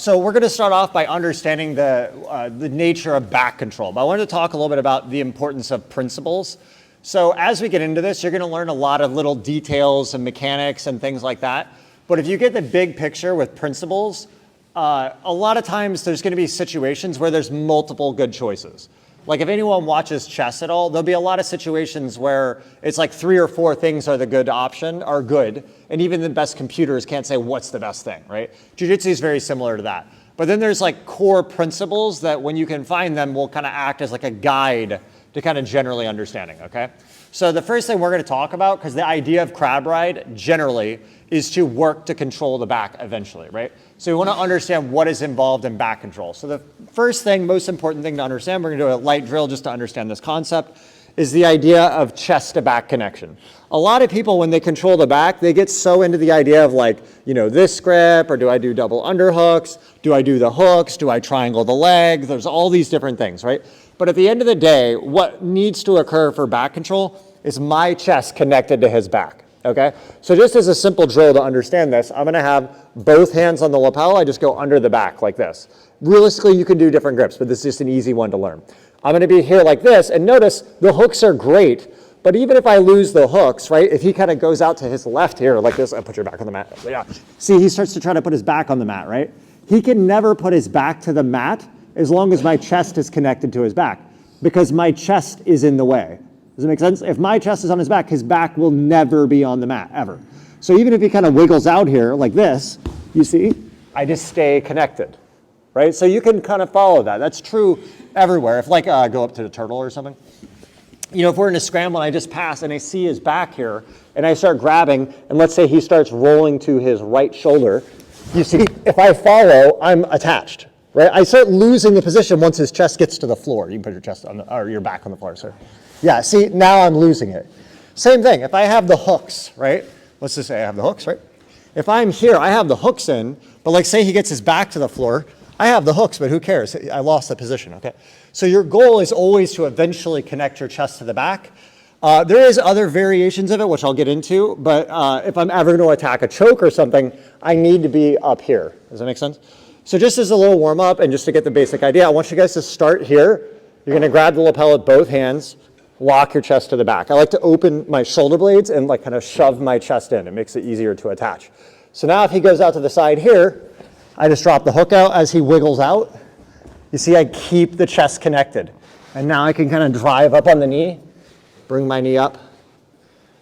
So we're going to start off by understanding the nature of back control. But I wanted to talk a little bit about the importance of principles. So as we get into this, you're going to learn a lot of little details and mechanics and things like that. But if you get the big picture with principles, a lot of times there's going to be situations where there's multiple good choices. Like if anyone watches chess at all, there'll be a lot of situations where it's like 3 or 4 things are the good option, are good, and even the best computers can't say what's the best thing, right? Jiu-jitsu is very similar to that. But then there's like core principles that when you can find them will kind of act as like a guide to kind of generally understanding, okay? So the first thing we're going to talk about, because the idea of crab ride generally is to work to control the back eventually, right? So we want to understand what is involved in back control. So the first thing, most important thing to understand, we're going to do a light drill just to understand this concept, is the idea of chest to back connection. A lot of people, when they control the back, they get so into the idea of like, you know, this grip, or do I do double underhooks? Do I do the hooks? Do I triangle the leg? There's all these different things, right? But at the end of the day, what needs to occur for back control is my chest connected to his back, okay? So just as a simple drill to understand this, I'm gonna have both hands on the lapel. I just go under the back like this. Realistically, you can do different grips, but this is just an easy one to learn. I'm gonna be here like this, and notice the hooks are great, but even if I lose the hooks, right, if he kind of goes out to his left here like this, I put your back on the mat. Yeah. See, he starts to try to put his back on the mat, right? He can never put his back to the mat as long as my chest is connected to his back, because my chest is in the way. Does it make sense? If my chest is on his back will never be on the mat, ever. So even if he kind of wiggles out here like this, you see, I just stay connected, right? So you can kind of follow that. That's true everywhere. If like, go up to the turtle or something. You know, if we're in a scramble and I just pass and I see his back here and I start grabbing, and let's say he starts rolling to his right shoulder, you see, if I follow, I'm attached, right? I start losing the position once his chest gets to the floor. You can put your chest on the, or your back on the floor, sir. Yeah, see, now I'm losing it. Same thing, if I have the hooks, right? Let's just say I have the hooks, right? If I'm here, I have the hooks in, but like say he gets his back to the floor, I have the hooks, but who cares? I lost the position, okay? So your goal is always to eventually connect your chest to the back. There is other variations of it, which I'll get into, but if I'm ever going to attack a choke or something, I need to be up here. Does that make sense? So just as a little warm up and just to get the basic idea, I want you guys to start here. You're going to grab the lapel with both hands, lock your chest to the back. I like to open my shoulder blades and like kind of shove my chest in. It makes it easier to attach. So now if he goes out to the side here, I just drop the hook out as he wiggles out. You see, I keep the chest connected. And now I can kind of drive up on the knee, bring my knee up,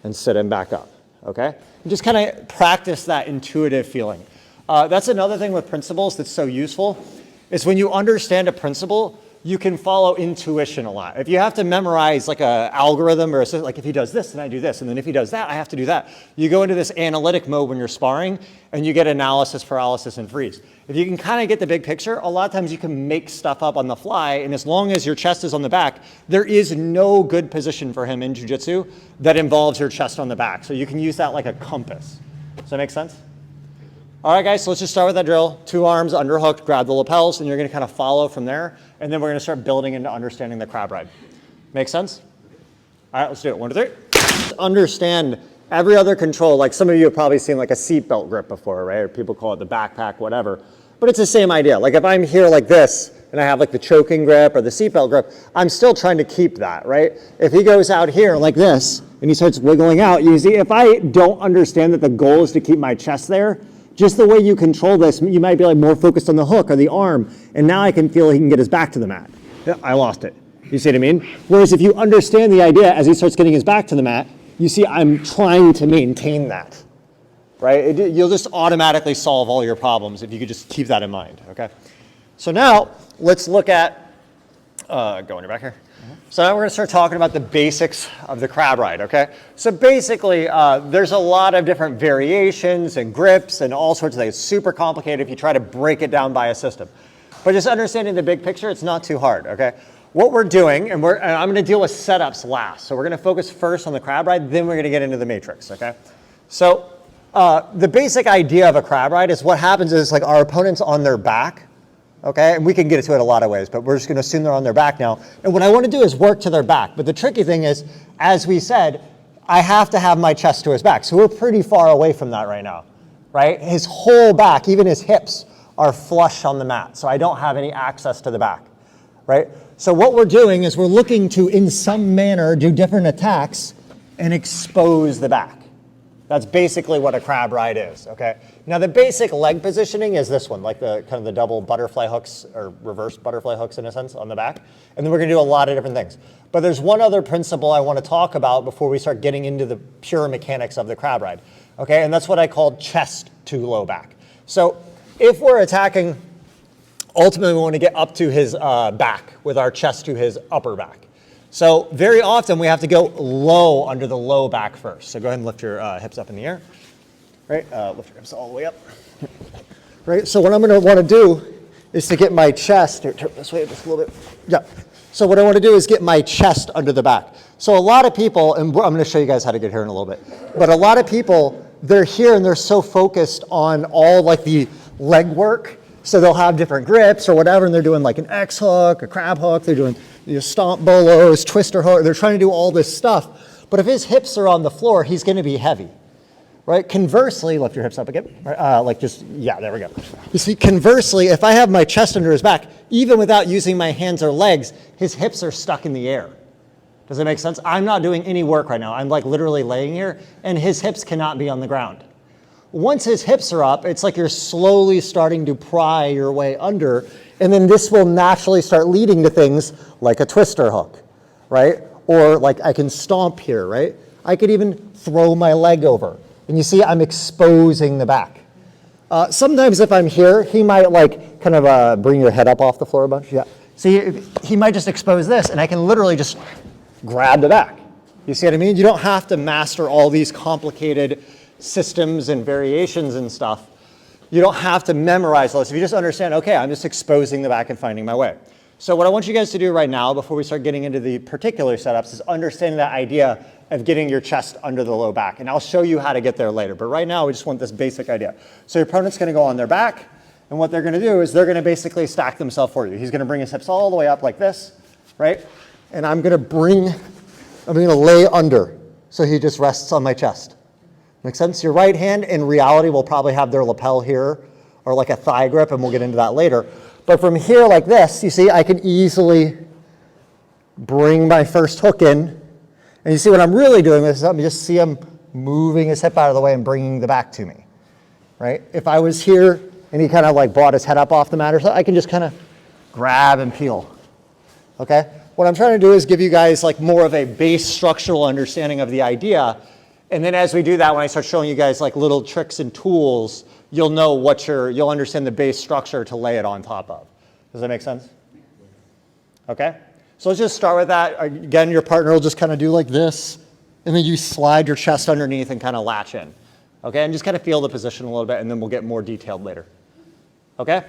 and sit him back up, okay? And just kind of practice that intuitive feeling. That's another thing with principles that's so useful, is when you understand a principle, you can follow intuition a lot. If you have to memorize like an algorithm or like if he does this, then I do this, and then if he does that, I have to do that. You go into this analytic mode when you're sparring, and you get analysis, paralysis, and freeze. If you can kind of get the big picture, a lot of times you can make stuff up on the fly, and as long as your chest is on the back, there is no good position for him in jiu-jitsu that involves your chest on the back. So you can use that like a compass. Does that make sense? All right, guys, so let's just start with that drill. 2 arms underhooked, grab the lapels, and you're going to kind of follow from there. And then we're going to start building into understanding the crab ride. Make sense? All right, let's do it. 1, 2, 3. Understand every other control. Like some of you have probably seen like a seatbelt grip before, right? Or people call it the backpack, whatever. But it's the same idea. Like if I'm here like this, and I have like the choking grip or the seatbelt grip, I'm still trying to keep that, right? If he goes out here like this, and he starts wiggling out, you see, if I don't understand that the goal is to keep my chest there, just the way you control this, you might be like more focused on the hook or the arm, and now I can feel he can get his back to the mat. I lost it. You see what I mean? Whereas if you understand the idea as he starts getting his back to the mat, you see I'm trying to maintain that, right? You'll just automatically solve all your problems if you could just keep that in mind, okay? So now let's look at, go on your back here. So now we're going to start talking about the basics of the crab ride, okay? So basically, there's a lot of different variations and grips and all sorts of things. It's super complicated if you try to break it down by a system. But just understanding the big picture, it's not too hard, okay? What we're doing, and I'm going to deal with setups last. So we're going to focus first on the crab ride, then we're going to get into the matrix, okay? So the basic idea of a crab ride is what happens is like our opponent's on their back, okay? And we can get into it a lot of ways, but we're just gonna assume they're on their back now. And what I wanna do is work to their back. But the tricky thing is, as we said, I have to have my chest to his back. So we're pretty far away from that right now, right? His whole back, even his hips, are flush on the mat, so I don't have any access to the back, right? So what we're doing is we're looking to, in some manner, do different attacks and expose the back. That's basically what a crab ride is, okay? Now the basic leg positioning is this one, like the kind of the double butterfly hooks, or reverse butterfly hooks in a sense, on the back. And then we're gonna do a lot of different things. But there's one other principle I wanna talk about before we start getting into the pure mechanics of the crab ride, okay? And that's what I call chest to low back. So if we're attacking, ultimately we wanna get up to his back with our chest to his upper back. So very often we have to go low under the low back first. So go ahead and lift your hips up in the air, right? Lift your hips all the way up, right? So what I'm gonna wanna do is to get my chest, here, turn this way just a little bit, yeah. So what I wanna do is get my chest under the back. So a lot of people, and I'm gonna show you guys how to get here in a little bit, but a lot of people, they're here and they're so focused on all like the leg work, so they'll have different grips or whatever, and they're doing like an X hook, a crab hook, they're doing stomp bolos, twister hook, they're trying to do all this stuff. But if his hips are on the floor, he's gonna be heavy, right? Conversely, lift your hips up again, like just, yeah, there we go. You see, conversely, if I have my chest under his back, even without using my hands or legs, his hips are stuck in the air. Does that make sense? I'm not doing any work right now. I'm like literally laying here, and his hips cannot be on the ground. Once his hips are up, it's like you're slowly starting to pry your way under, and then this will naturally start leading to things like a twister hook, right? Or like I can stomp here, right? I could even throw my leg over. And you see I'm exposing the back. Sometimes if I'm here, he might like kind of bring your head up off the floor a bunch. Yeah. See, he might just expose this, and I can literally just grab the back. You see what I mean? You don't have to master all these complicated systems and variations and stuff. You don't have to memorize those. If you just understand, okay, I'm just exposing the back and finding my way. So what I want you guys to do right now, before we start getting into the particular setups, is understanding that idea of getting your chest under the low back. And I'll show you how to get there later. But right now, we just want this basic idea. So your opponent's gonna go on their back, and what they're gonna do is they're gonna basically stack themselves for you. He's gonna bring his hips all the way up like this, right? And I'm gonna lay under, so he just rests on my chest. Make sense? Your right hand, in reality, will probably have their lapel here, or like a thigh grip, and we'll get into that later. But from here like this, you see, I can easily bring my first hook in. And you see what I'm really doing is you just see him moving his hip out of the way and bringing the back to me, right? If I was here and he kind of like brought his head up off the mat or something, I can just kind of grab and peel, okay? What I'm trying to do is give you guys like more of a base structural understanding of the idea. And then as we do that, when I start showing you guys like little tricks and tools, you'll know you'll understand the base structure to lay it on top of. Does that make sense? Okay? So let's just start with that. Again, your partner will just kind of do like this, and then you slide your chest underneath and kind of latch in. Okay? And just kind of feel the position a little bit, and then we'll get more detailed later. Okay?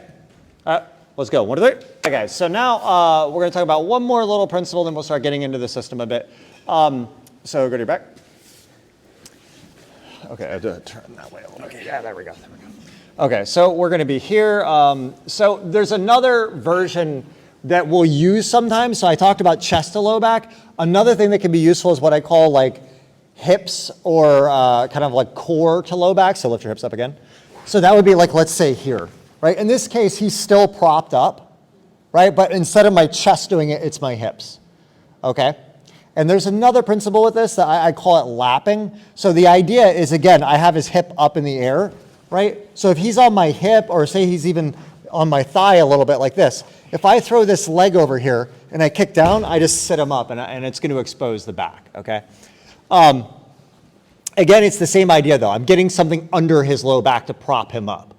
Let's go. 1, 2, 3. Okay, guys. So now we're going to talk about one more little principle, then we'll start getting into the system a bit. So go to your back. Okay, I have to turn that way a little bit. Yeah, there we go. Okay, so we're going to be here. So there's another version that we'll use sometimes. So I talked about chest to low back. Another thing that can be useful is what I call like hips or kind of like core to low back. So lift your hips up again. So that would be like, let's say here, right? In this case, he's still propped up, right? But instead of my chest doing it, it's my hips, okay? And there's another principle with this that I call it lapping. So the idea is, again, I have his hip up in the air, right? So if he's on my hip, or say he's even on my thigh a little bit like this, if I throw this leg over here and I kick down, I just sit him up and it's going to expose the back, okay? Again, it's the same idea though. I'm getting something under his low back to prop him up,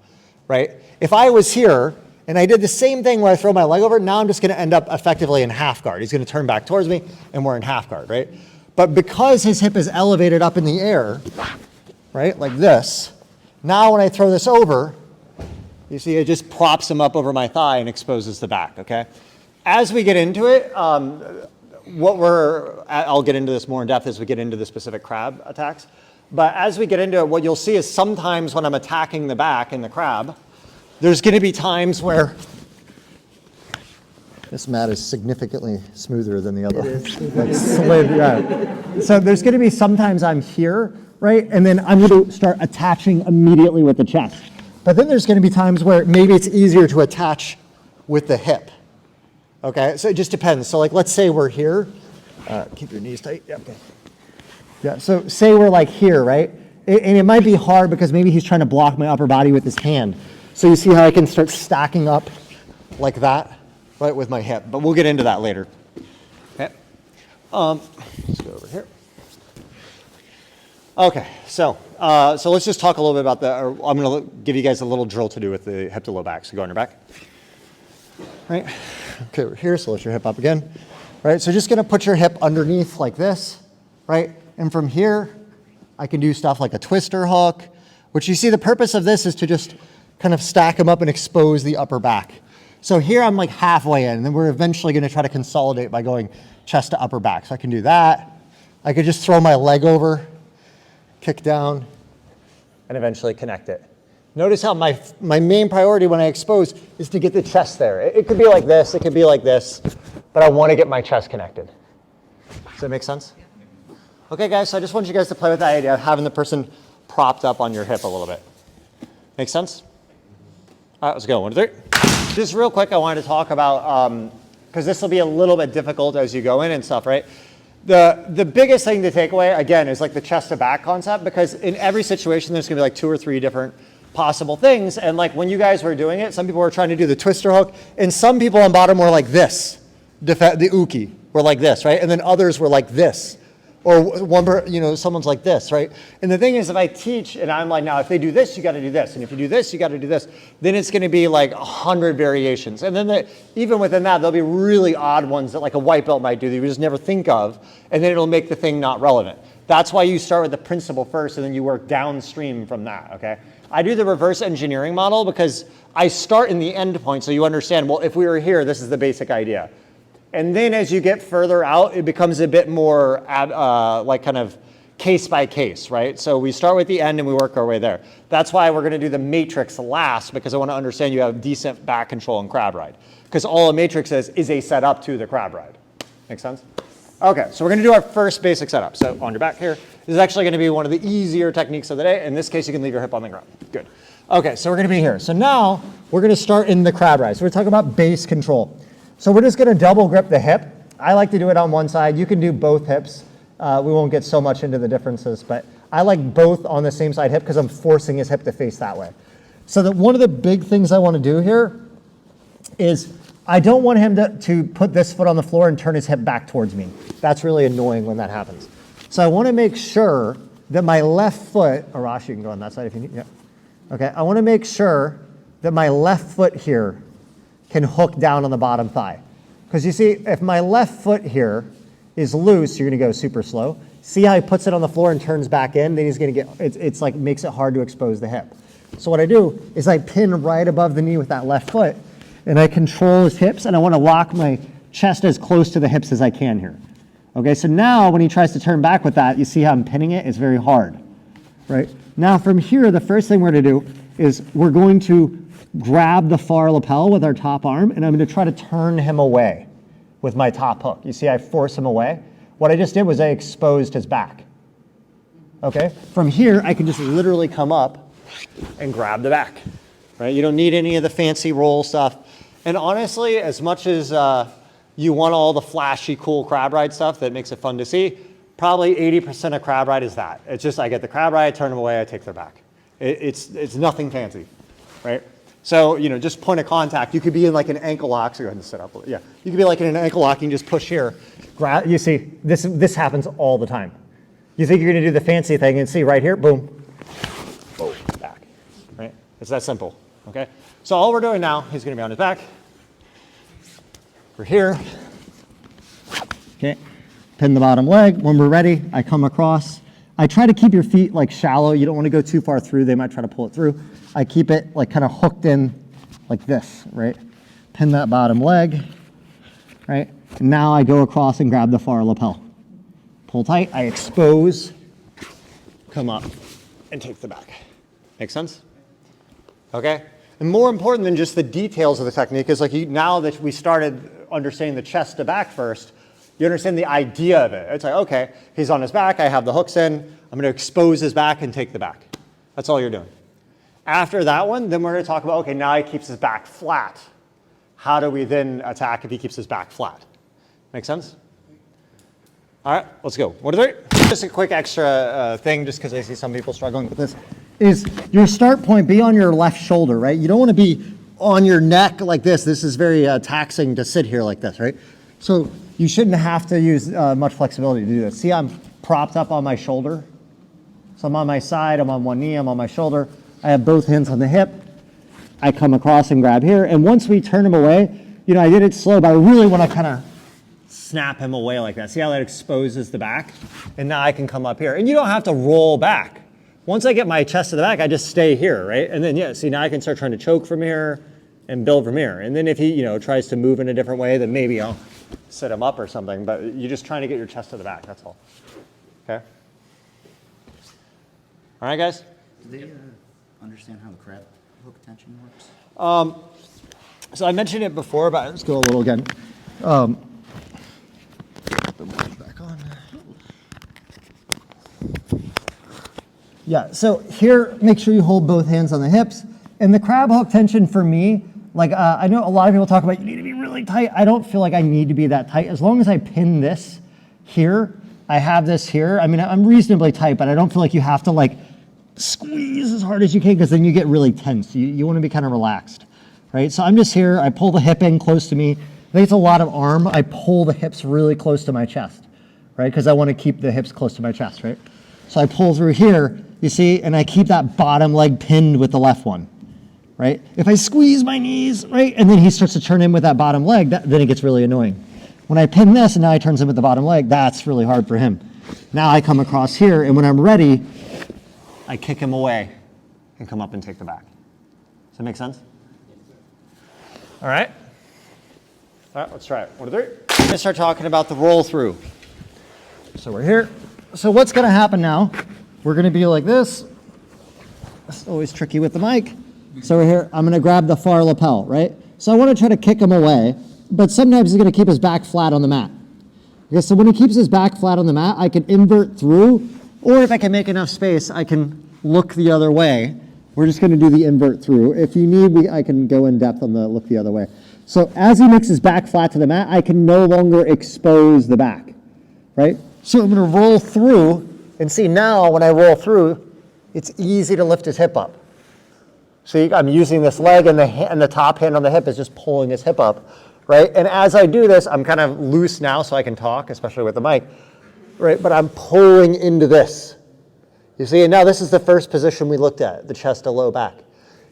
right? If I was here and I did the same thing where I throw my leg over, now I'm just going to end up effectively in half guard. He's going to turn back towards me and we're in half guard, right? But because his hip is elevated up in the air, right, like this, now when I throw this over, you see it just props him up over my thigh and exposes the back, okay? As we get into it, I'll get into this more in depth as we get into the specific crab attacks. But as we get into it, what you'll see is sometimes when I'm attacking the back in the crab, there's going to be times where this mat is significantly smoother than the other. Like slid, yeah. So there's going to be sometimes I'm here, right? And then I'm going to start attaching immediately with the chest. But then there's going to be times where maybe it's easier to attach with the hip. Okay, so it just depends. So like, let's say we're here. Keep your knees tight. Yeah, okay. Yeah, so say we're like here, right? And it might be hard because maybe he's trying to block my upper body with his hand. So you see how I can start stacking up like that, right, with my hip. But we'll get into that later. Okay. Let's go over here. Okay, so let's just talk a little bit about I'm going to give you guys a little drill to do with the hip to low back. So go on your back. Right. Okay, we're here, so lift your hip up again. Right, so just going to put your hip underneath like this, right? And from here, I can do stuff like a twister hook, which you see the purpose of this is to just kind of stack them up and expose the upper back. So here I'm like halfway in, and then we're eventually going to try to consolidate by going chest to upper back. So I can do that. I could just throw my leg over, kick down, and eventually connect it. Notice how my main priority when I expose is to get the chest there. It could be like this, it could be like this, but I want to get my chest connected. Does that make sense? Okay, guys, so I just want you guys to play with that idea of having the person propped up on your hip a little bit. Make sense? All right, let's go. 1, 2, 3. Just real quick, I wanted to talk about, because this will be a little bit difficult as you go in and stuff, right? The biggest thing to take away, again, is like the chest to back concept, because in every situation, there's going to be like 2 or 3 different possible things. And like when you guys were doing it, some people were trying to do the twister hook, and some people on bottom were like this. The uki were like this, right? And then others were like this. Or someone's like this, right? And the thing is, if I teach and I'm like, now if they do this, you got to do this. And if you do this, you got to do this. Then it's going to be like 100 variations. And then even within that, there'll be really odd ones that like a white belt might do that you just never think of. And then it'll make the thing not relevant. That's why you start with the principle first and then you work downstream from that, okay? I do the reverse engineering model because I start in the end point so you understand, well, if we were here, this is the basic idea. And then as you get further out, it becomes a bit more like kind of case by case, right? So we start with the end and we work our way there. That's why we're going to do the matrix last, because I want to understand you have decent back control and crab ride. Because all a matrix is a setup to the crab ride. Make sense? Okay, so we're going to do our first basic setup. So on your back here, this is actually going to be one of the easier techniques of the day. In this case, you can leave your hip on the ground. Good. Okay, so we're going to be here. So now we're going to start in the crab ride. So we're talking about base control. So we're just going to double grip the hip. I like to do it on one side. You can do both hips. We won't get so much into the differences, but I like both on the same side hip because I'm forcing his hip to face that way. So that one of the big things I want to do here is I don't want him to put this foot on the floor and turn his hip back towards me. That's really annoying when that happens. So I want to make sure that my left foot, Arash, you can go on that side if you need, yeah. Okay, I want to make sure that my left foot here can hook down on the bottom thigh. Because you see, if my left foot here is loose, you're going to go super slow. See how he puts it on the floor and turns back in? Then he's going to get, it's like makes it hard to expose the hip. So what I do is I pin right above the knee with that left foot, and I control his hips, and I want to lock my chest as close to the hips as I can here. Okay, so now when he tries to turn back with that, you see how I'm pinning it? It's very hard, right? Now from here, the first thing we're going to do is we're going to grab the far lapel with our top arm, and I'm going to try to turn him away with my top hook. You see I force him away? What I just did was I exposed his back. Okay, from here, I can just literally come up and grab the back, right? You don't need any of the fancy roll stuff. And honestly, as much as you want all the flashy, cool crab ride stuff that makes it fun to see, probably 80% of crab ride is that. It's just I get the crab ride, I turn them away, I take their back. It's nothing fancy, right? So, you know, just point of contact. You could be in like an ankle lock. So go ahead and sit up. Yeah, you could be like in an ankle lock and just push here. Grab. You see, this happens all the time. You think you're going to do the fancy thing and see right here, boom, boom, back, right? It's that simple, okay? So all we're doing now, he's going to be on his back. We're here. Okay, pin the bottom leg. When we're ready, I come across. I try to keep your feet like shallow. You don't want to go too far through. They might try to pull it through. I keep it like kind of hooked in like this, right? Pin that bottom leg, right? And now I go across and grab the far lapel. Pull tight, I expose, come up, and take the back. Make sense? Okay? And more important than just the details of the technique is like now that we started understanding the chest to back first, you understand the idea of it. It's like, okay, he's on his back, I have the hooks in, I'm going to expose his back and take the back. That's all you're doing. After that one, then we're going to talk about, okay, now he keeps his back flat. How do we then attack if he keeps his back flat? Make sense? All right, let's go. 1, 2, 3. Just a quick extra thing, just because I see some people struggling with this, is your start point be on your left shoulder, right? You don't want to be on your neck like this. This is very taxing to sit here like this, right? So you shouldn't have to use much flexibility to do this. See, I'm propped up on my shoulder. So I'm on my side, I'm on one knee, I'm on my shoulder. I have both hands on the hip. I come across and grab here. And once we turn him away, you know, I did it slow, but I really want to kind of snap him away like that. See how that exposes the back? And now I can come up here. And you don't have to roll back. Once I get my chest to the back, I just stay here, right? And then, yeah, see, now I can start trying to choke from here and build from here. And then if he, you know, tries to move in a different way, then maybe I'll set him up or something. But you're just trying to get your chest to the back, that's all. Okay? All right, guys? Do they understand how the crab hook tension works? So I mentioned it before, but let's go a little again. Back on. Yeah, so here, make sure you hold both hands on the hips. And the crab hook tension for me, like I know a lot of people talk about you need to be really tight. I don't feel like I need to be that tight. As long as I pin this here, I have this here. I mean, I'm reasonably tight, but I don't feel like you have to like squeeze as hard as you can because then you get really tense. You want to be kind of relaxed, right? So I'm just here. I pull the hip in close to me. I think it's a lot of arm. I pull the hips really close to my chest, right? Because I want to keep the hips close to my chest, right? So I pull through here, you see, and I keep that bottom leg pinned with the left one, right? If I squeeze my knees, right, and then he starts to turn in with that bottom leg, then it gets really annoying. When I pin this and now he turns in with the bottom leg, that's really hard for him. Now I come across here, and when I'm ready, I kick him away and come up and take the back. Does that make sense? All right. All right, let's try it. 1, 2, 3. I'm going to start talking about the roll through. So we're here. So what's going to happen now? We're going to be like this. It's always tricky with the mic. So we're here. I'm going to grab the far lapel, right? So I want to try to kick him away, but sometimes he's going to keep his back flat on the mat. Okay, so when he keeps his back flat on the mat, I can invert through, or if I can make enough space, I can look the other way. We're just going to do the invert through. If you need, I can go in depth on the look the other way. So as he makes his back flat to the mat, I can no longer expose the back, right? So I'm going to roll through, and see now when I roll through, it's easy to lift his hip up. See, I'm using this leg, and the top hand on the hip is just pulling his hip up, right? And as I do this, I'm kind of loose now so I can talk, especially with the mic, right? But I'm pulling into this. You see, and now this is the first position we looked at, the chest to low back.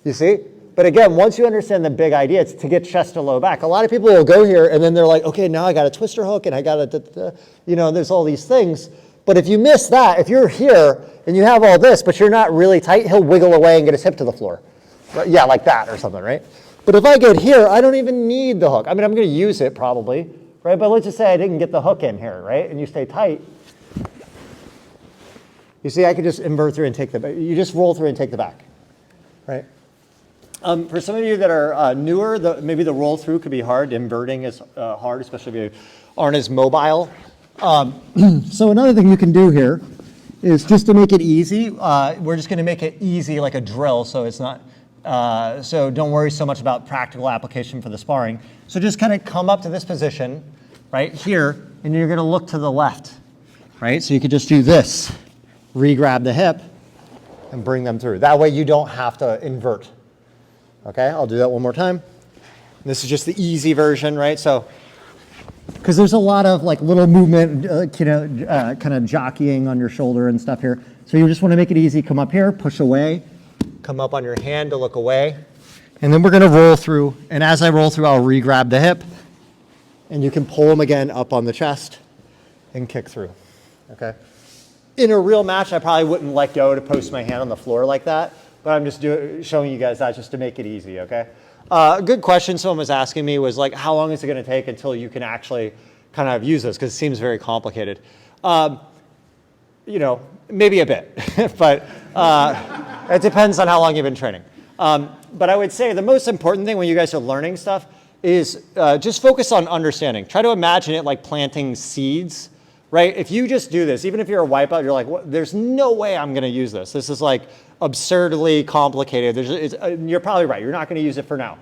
You see? But again, once you understand the big idea, it's to get chest to low back. A lot of people will go here, and then they're like, okay, now I got a twister hook, and I got a, you know, there's all these things. But if you miss that, if you're here, and you have all this, but you're not really tight, he'll wiggle away and get his hip to the floor. Yeah, like that or something, right? But if I get here, I don't even need the hook. I mean, I'm going to use it probably, right? But let's just say I didn't get the hook in here, right? And you stay tight. You see, I could just invert through and take the back. You just roll through and take the back, right? For some of you that are newer, maybe the roll through could be hard. Inverting is hard, especially if you aren't as mobile. So another thing you can do here is just to make it easy. We're just going to make it easy like a drill, so it's not. So don't worry so much about practical application for the sparring. So just kind of come up to this position right here, and you're going to look to the left, right? So you could just do this, re-grab the hip, and bring them through. That way you don't have to invert. Okay, I'll do that one more time. This is just the easy version, right? So, because there's a lot of like little movement, kind of jockeying on your shoulder and stuff here. So you just want to make it easy. Come up here, push away, come up on your hand to look away. And then we're going to roll through. And as I roll through, I'll re-grab the hip. And you can pull them again up on the chest and kick through. Okay. In a real match, I probably wouldn't let go to post my hand on the floor like that. But I'm just showing you guys that just to make it easy, okay? A good question someone was asking me was like, how long is it going to take until you can actually kind of use this? Because it seems very complicated. You know, maybe a bit, but it depends on how long you've been training. But I would say the most important thing when you guys are learning stuff is just focus on understanding. Try to imagine it like planting seeds, right? If you just do this, even if you're a wipeout, you're like, there's no way I'm going to use this. This is like absurdly complicated. You're probably right. You're not going to use it for now.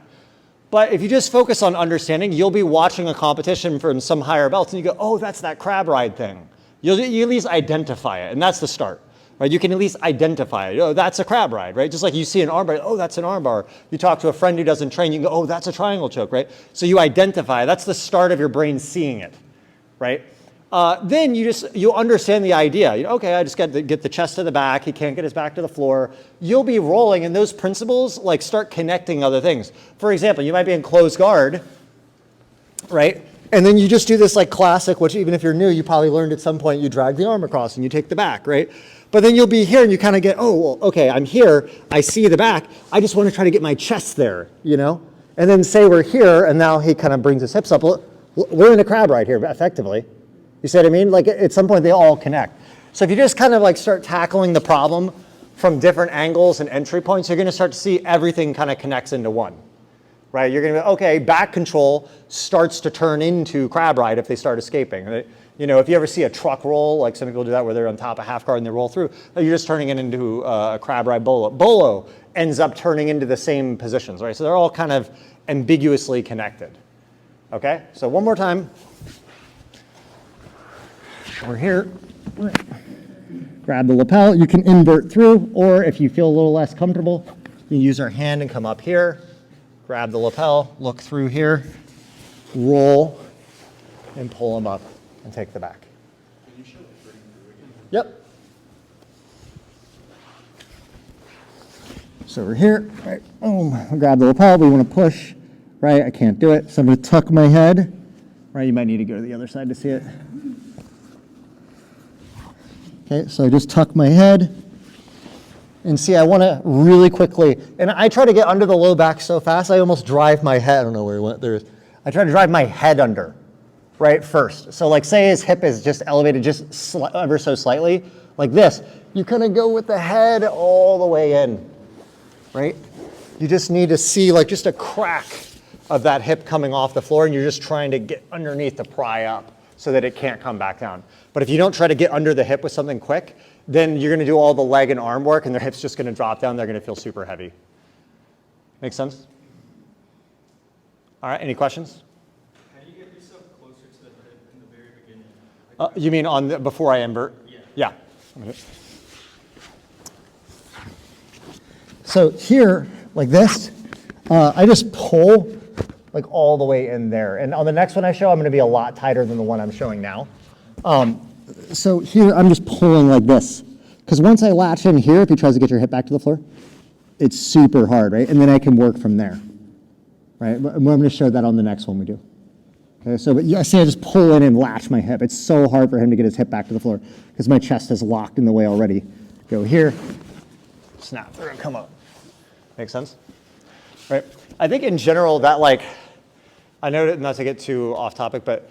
But if you just focus on understanding, you'll be watching a competition from some higher belts and you go, oh, that's that crab ride thing. You at least identify it, and that's the start. Right? You can at least identify it. Oh, that's a crab ride, right? Just like you see an arm bar, oh, that's an arm bar. You talk to a friend who doesn't train, you can go, oh, that's a triangle choke, right? So you identify. That's the start of your brain seeing it, right? Then you understand the idea. Okay, I just got to get the chest to the back. He can't get his back to the floor. You'll be rolling, and those principles like start connecting other things. For example, you might be in closed guard, right? And then you just do this like classic, which even if you're new, you probably learned at some point. You drag the arm across and you take the back, right? But then you'll be here and you kind of get, oh, well, okay, I'm here. I see the back. I just want to try to get my chest there, And then say we're here, and now he kind of brings his hips up. We're in a crab ride here, effectively. You see what I mean? Like at some point they all connect. So if you just kind of like start tackling the problem from different angles and entry points, you're going to start to see everything kind of connects into one, right? You're going to be, okay, back control starts to turn into crab ride if they start escaping. If you ever see a truck roll, like some people do that where they're on top of half guard and they roll through, you're just turning it into a crab ride bolo. Bolo ends up turning into the same positions, right? So they're all kind of ambiguously connected. Okay, so one more time. We're here. Grab the lapel. You can invert through, or if you feel a little less comfortable, you can use our hand and come up here, grab the lapel, look through here, roll, and pull them up and take the back. Can you show the breaking through again? Yep. So we're here, right? Boom. Grab the lapel. We want to push, right? I can't do it, so I'm going to tuck my head. Right? You might need to go to the other side to see it. Okay, so I just tuck my head. And see, I want to really quickly, and I try to get under the low back so fast, I almost drive my head. I don't know where he went. I try to drive my head under, right, first. So like say his hip is just elevated just ever so slightly, like this. You kind of go with the head all the way in, right? You just need to see like just a crack of that hip coming off the floor, and you're just trying to get underneath to pry up so that it can't come back down. But if you don't try to get under the hip with something quick, then you're going to do all the leg and arm work, and their hip's just going to drop down. They're going to feel super heavy. Make sense? All right, any questions? How do you get yourself closer to the hip in the very beginning? You mean before I invert? Yeah. Yeah. So here, like this, I just pull like all the way in there. And on the next one I show, I'm going to be a lot tighter than the one I'm showing now. So here, I'm just pulling like this. Because once I latch in here, if he tries to get your hip back to the floor, it's super hard, right? And then I can work from there, right? I'm going to show that on the next one we do. Okay, so but I see I just pull in and latch my hip. It's so hard for him to get his hip back to the floor because my chest is locked in the way already. Go here, snap through and come up. Make sense? Right? I think in general that I know not to get too off topic, but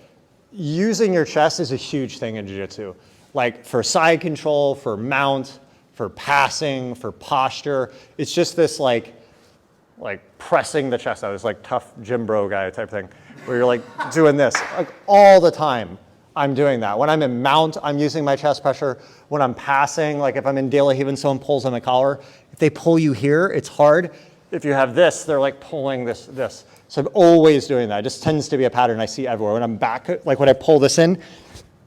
using your chest is a huge thing in jiu-jitsu. Like for side control, for mount, for passing, for posture. It's just this like pressing the chest out, this like tough gym bro guy type thing, where you're like doing this like all the time. I'm doing that. When I'm in mount, I'm using my chest pressure. When I'm passing, like if I'm in De La Haven, someone pulls on the collar. If they pull you here, it's hard. If you have this, they're like pulling this. So I'm always doing that. It just tends to be a pattern I see everywhere. When I'm back, like when I pull this in,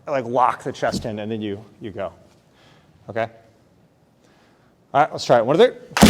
I like lock the chest in and then you go. Okay? All right, let's try it. 1, 2, 3.